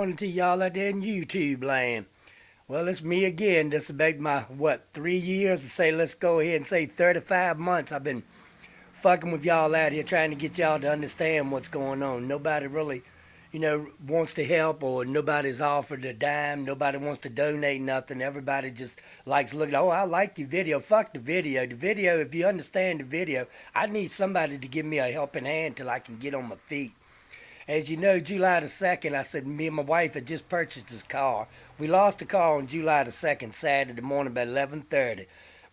Morning to y'all out there in YouTube land. Well, it's me again. This is about my, 3 years? To say, let's go ahead and say 35 months. I've been fucking with y'all out here trying to get y'all to understand what's going on. Nobody really, wants to help, or nobody's offered a dime. Nobody wants to donate nothing. Everybody just likes looking, oh, I like your video. Fuck the video. The video, if you understand the video, I need somebody to give me a helping hand till I can get on my feet. As you know, July the 2nd, I said me and my wife had just purchased this car. We lost the car on July the 2nd, Saturday morning about 11:30.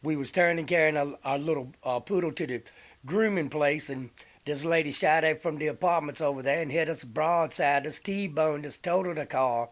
We was turning carrying our little poodle to the grooming place, and this lady shot out from the apartments over there and hit us broadside, us T-boned us, totaled the car.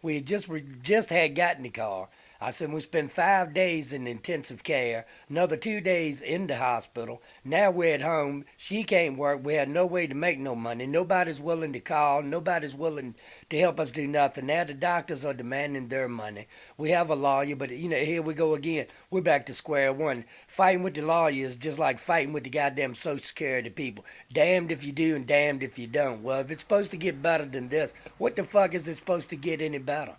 We just had gotten the car. I said we spent 5 days in intensive care, another 2 days in the hospital. Now we're at home. She can't work. We had no way to make no money. Nobody's willing to call. Nobody's willing to help us do nothing. Now the doctors are demanding their money. We have a lawyer, but here we go again. We're back to square one. Fighting with the lawyers just like fighting with the goddamn Social Security people. Damned if you do and damned if you don't. Well, if it's supposed to get better than this, what the fuck is it supposed to get any better?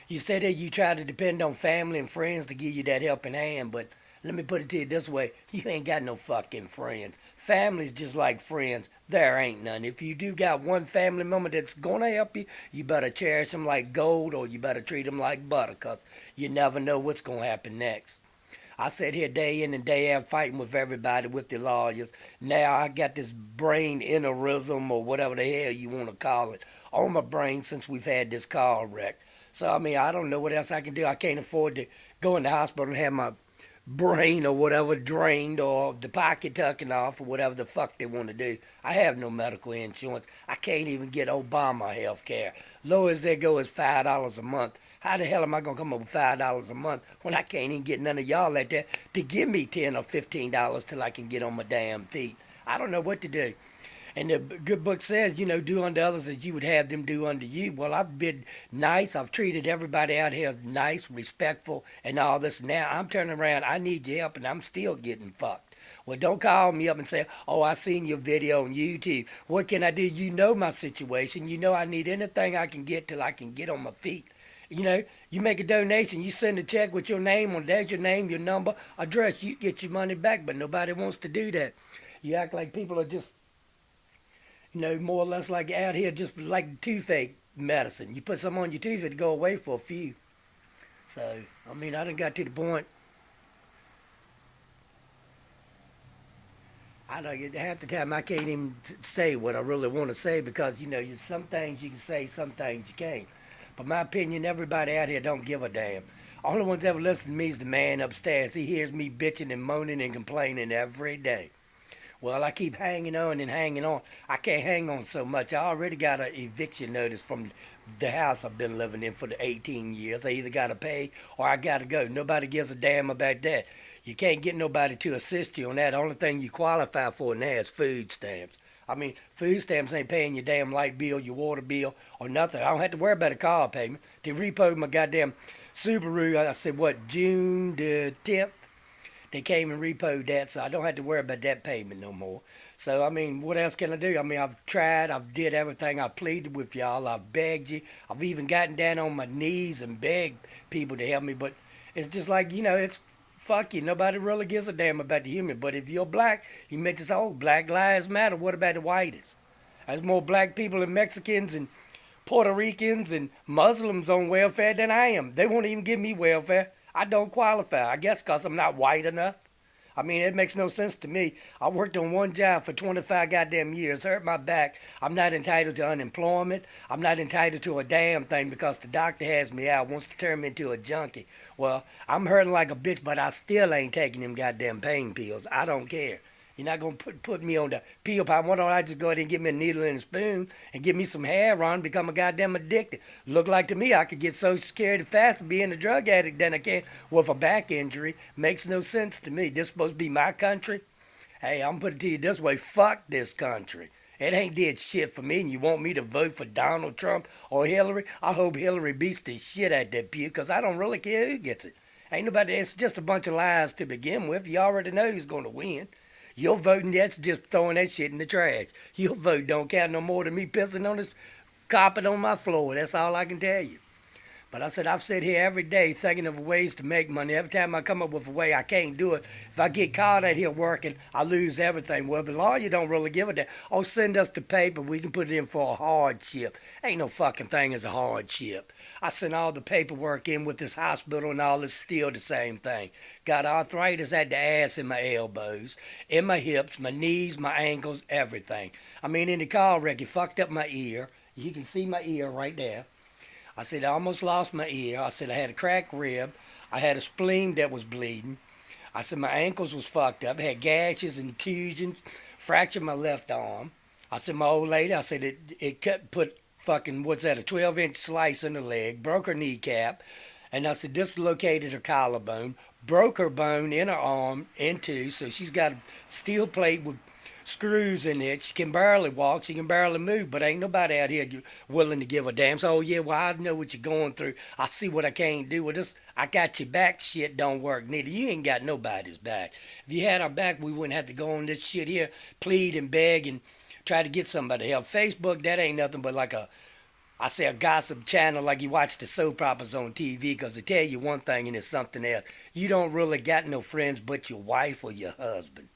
You say that you try to depend on family and friends to give you that helping hand, but let me put it to you this way. You ain't got no fucking friends. Family's just like friends. There ain't none. If you do got one family member that's gonna help you, you better cherish them like gold, or you better treat them like butter, 'cause you never know what's gonna happen next. I sit here day in and day out fighting with everybody, with the lawyers. Now I got this brain aneurysm, or whatever the hell you want to call it, on my brain since we've had this car wreck. So, I don't know what else I can do. I can't afford to go in the hospital and have my brain or whatever drained, or the pocket tucking off, or whatever the fuck they want to do. I have no medical insurance. I can't even get Obama health care. Low as they go is $5 a month. How the hell am I going to come up with $5 a month when I can't even get none of y'all out there to give me $10 or $15 till I can get on my damn feet? I don't know what to do. And the good book says, do unto others as you would have them do unto you. Well, I've been nice. I've treated everybody out here nice, respectful, and all this. Now I'm turning around. I need your help, and I'm still getting fucked. Well, don't call me up and say, oh, I seen your video on YouTube. What can I do? You know my situation. You know I need anything I can get till I can get on my feet. You make a donation, you send a check with your name on. There's your name, your number, address. You get your money back, but nobody wants to do that. You act like people are just more or less like out here just like toothache medicine. You put some on your tooth, it'll go away for a few. So, I done got to the point. I don't get half the time I can't even say what I really want to say, because some things you can say, some things you can't. But my opinion, everybody out here don't give a damn. Only ones ever listen to me is the man upstairs. He hears me bitching and moaning and complaining every day. Well, I keep hanging on and hanging on. I can't hang on so much. I already got an eviction notice from the house I've been living in for the 18 years. I either got to pay or I got to go. Nobody gives a damn about that. You can't get nobody to assist you on that. The only thing you qualify for now is food stamps. Food stamps ain't paying your damn light bill, your water bill, or nothing. I don't have to worry about a car payment. To repo my goddamn Subaru, I said, June the 10th? They came and repoed that, so I don't have to worry about that payment no more. So, what else can I do? I've tried, I've did everything. I pleaded with y'all, I've begged you. I've even gotten down on my knees and begged people to help me, but it's just like, it's fuck you. Nobody really gives a damn about the human. But if you're black, you make this, oh, Black Lives Matter. What about the whitest? There's more black people and Mexicans and Puerto Ricans and Muslims on welfare than I am. They won't even give me welfare. I don't qualify. I guess because I'm not white enough. It makes no sense to me. I worked on one job for 25 goddamn years, hurt my back. I'm not entitled to unemployment. I'm not entitled to a damn thing because the doctor has me out, wants to turn me into a junkie. Well, I'm hurting like a bitch, but I still ain't taking them goddamn pain pills. I don't care. You're not going to put me on the pill pipe. Why don't I just go ahead and get me a needle and a spoon and get me some hair on and become a goddamn addicted? Look like to me I could get Social Security faster being a drug addict than I can with a back injury. Makes no sense to me. This supposed to be my country? Hey, I'm putting it to you this way. Fuck this country. It ain't did shit for me, and you want me to vote for Donald Trump or Hillary? I hope Hillary beats the shit out that pew, because I don't really care who gets it. Ain't nobody, it's just a bunch of lies to begin with. You already know who's going to win. Your voting, that's just throwing that shit in the trash. Your vote don't count no more than me pissing on this carpet on my floor. That's all I can tell you. But I said, I've sit here every day thinking of ways to make money. Every time I come up with a way, I can't do it. If I get caught out here working, I lose everything. Well, the lawyer don't really give a damn. Oh, send us the paper. We can put it in for a hardship. Ain't no fucking thing as a hardship. I sent all the paperwork in with this hospital and all. It's still the same thing. Got arthritis at the ass in my elbows, in my hips, my knees, my ankles, everything. I mean, in the car wreck, it fucked up my ear. You can see my ear right there. I said, I almost lost my ear. I said, I had a cracked rib. I had a spleen that was bleeding. I said, my ankles was fucked up. I had gashes and contusions, fractured my left arm. I said, my old lady, I said, it put fucking, what's that, a 12-inch slice in her leg, broke her kneecap. And I said, dislocated her collarbone, broke her bone in her arm in two. So she's got a steel plate with screws in it. She can barely walk. She can barely move. But ain't nobody out here willing to give a damn. So, oh, yeah, well, I know what you're going through. I see what I can't do with this. I got your back shit don't work neither. You ain't got nobody's back. If you had our back, we wouldn't have to go on this shit here, plead and beg and try to get somebody help. Facebook, that ain't nothing but like a gossip channel, like you watch the soap operas on TV, because they tell you one thing and it's something else. You don't really got no friends but your wife or your husband.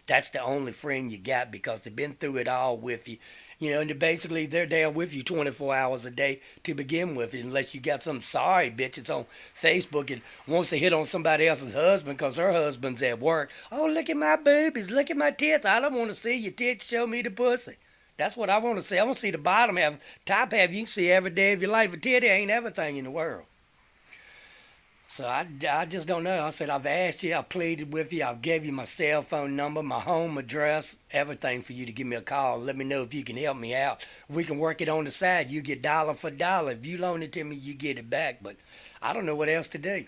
That's the only friend you got, because they've been through it all with you. You know, and they're there with you 24 hours a day to begin with, unless you got some sorry bitch that's on Facebook and wants to hit on somebody else's husband because her husband's at work. Oh, look at my boobies, look at my tits. I don't want to see your tits, show me the pussy. That's what I want to see. I want to see the bottom half. Top half you can see every day of your life. A titty ain't everything in the world. So I just don't know. I said, I've asked you, I pleaded with you, I gave you my cell phone number, my home address, everything for you to give me a call. Let me know if you can help me out. We can work it on the side. You get dollar for dollar. If you loan it to me, you get it back. But I don't know what else to do.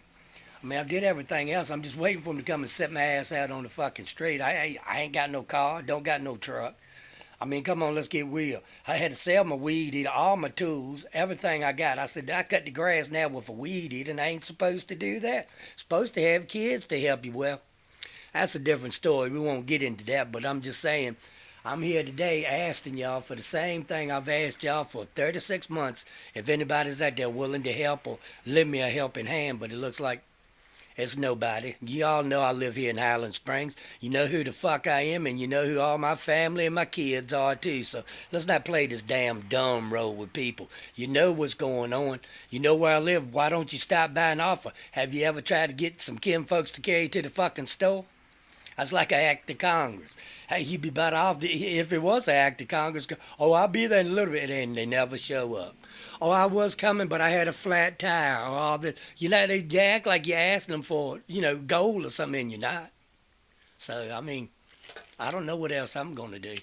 I mean, I did everything else. I'm just waiting for him to come and set my ass out on the fucking street. I ain't got no car, don't got no truck. I mean, come on, let's get real. I had to sell my weed eater, all my tools, everything I got. I said, I cut the grass now with a weed eater, and I ain't supposed to do that. Supposed to have kids to help you. Well, that's a different story. We won't get into that, but I'm just saying, I'm here today asking y'all for the same thing I've asked y'all for 36 months. If anybody's out there willing to help or lend me a helping hand, but it looks like it's nobody. You all know I live here in Highland Springs. You know who the fuck I am, and you know who all my family and my kids are too. So let's not play this damn dumb role with people. You know what's going on. You know where I live. Why don't you stop by and offer? Have you ever tried to get some kin folks to carry you to the fucking store? That's like an act of Congress. Hey, you'd be better off if it was an act of Congress. Oh, I'll be there in a little bit, and they never show up. Oh, I was coming, but I had a flat tire. Or all this. You know, they act like you're asking them for, gold or something, and you're not. So, I mean, I don't know what else I'm going to do.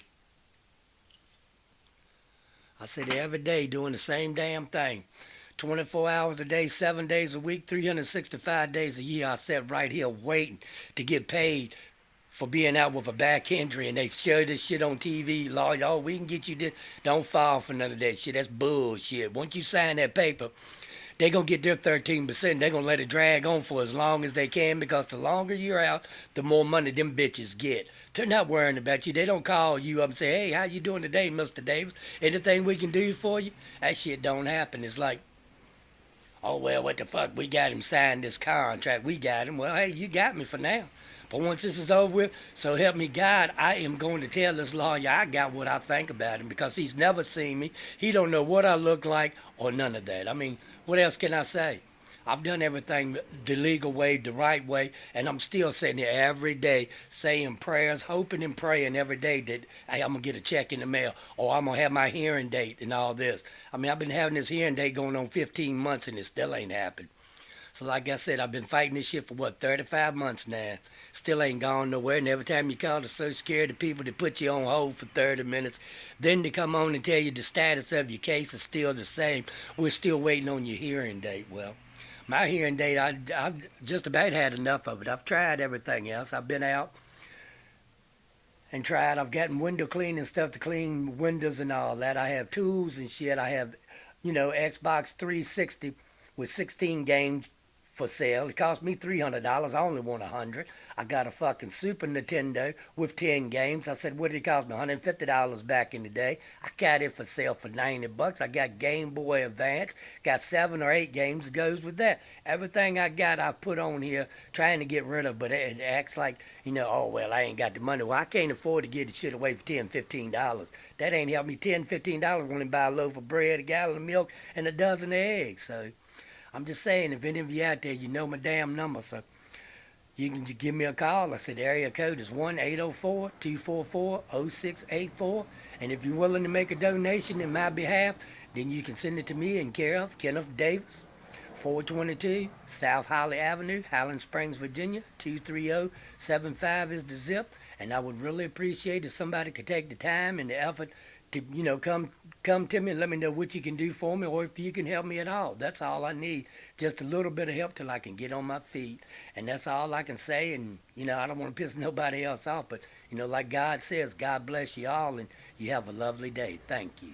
I sit there every day doing the same damn thing. 24 hours a day, 7 days a week, 365 days a year. I sit right here waiting to get paid for being out with a back injury, and they show this shit on TV. Lord, oh, we can get you this. Don't fall for none of that shit. That's bullshit. Once you sign that paper, they're going to get their 13%. They're going to let it drag on for as long as they can, because the longer you're out, the more money them bitches get. They're not worrying about you. They don't call you up and say, hey, how you doing today, Mr. Davis? Anything we can do for you? That shit don't happen. It's like, oh, well, what the fuck? We got him signed this contract. We got him. Well, hey, you got me for now. But once this is over with, so help me God, I am going to tell this lawyer I got what I think about him, because he's never seen me. He don't know what I look like or none of that. I mean, what else can I say? I've done everything the legal way, the right way, and I'm still sitting here every day saying prayers, hoping and praying every day that, hey, I'm going to get a check in the mail, or I'm going to have my hearing date and all this. I mean, I've been having this hearing date going on 15 months, and it still ain't happened. So like I said, I've been fighting this shit for, 35 months now. Still ain't gone nowhere. And every time you call the Social Security people, they put you on hold for 30 minutes. Then they come on and tell you the status of your case is still the same. We're still waiting on your hearing date. Well, my hearing date, I've just about had enough of it. I've tried everything else. I've been out and tried. I've gotten window cleaning stuff to clean windows and all that. I have tools and shit. I have, Xbox 360 with 16 games for sale. It cost me $300. I only want 100. I got a fucking Super Nintendo with 10 games. I said, what did it cost me? $150 back in the day. I got it for sale for $90. I got Game Boy Advance. Got 7 or 8 games goes with that. Everything I got, I put on here trying to get rid of, but it acts like, oh, well, I ain't got the money. Well, I can't afford to get the shit away for $10, $15. That ain't helped me. $10, $15 when I buy a loaf of bread, a gallon of milk, and a dozen of eggs. So I'm just saying, if any of you out there, you know my damn number, so you can just give me a call. I said the area code is 1-804-244-0684. And if you're willing to make a donation in my behalf, then you can send it to me in care of Kenneth Davis, 422 South Holly Avenue, Highland Springs, Virginia, 23075 is the zip. And I would really appreciate if somebody could take the time and the effort to, come to me and let me know what you can do for me, or if you can help me at all. That's all I need. Just a little bit of help till I can get on my feet. And that's all I can say. And, I don't want to piss nobody else off, but, like God says, God bless you all, and you have a lovely day. Thank you.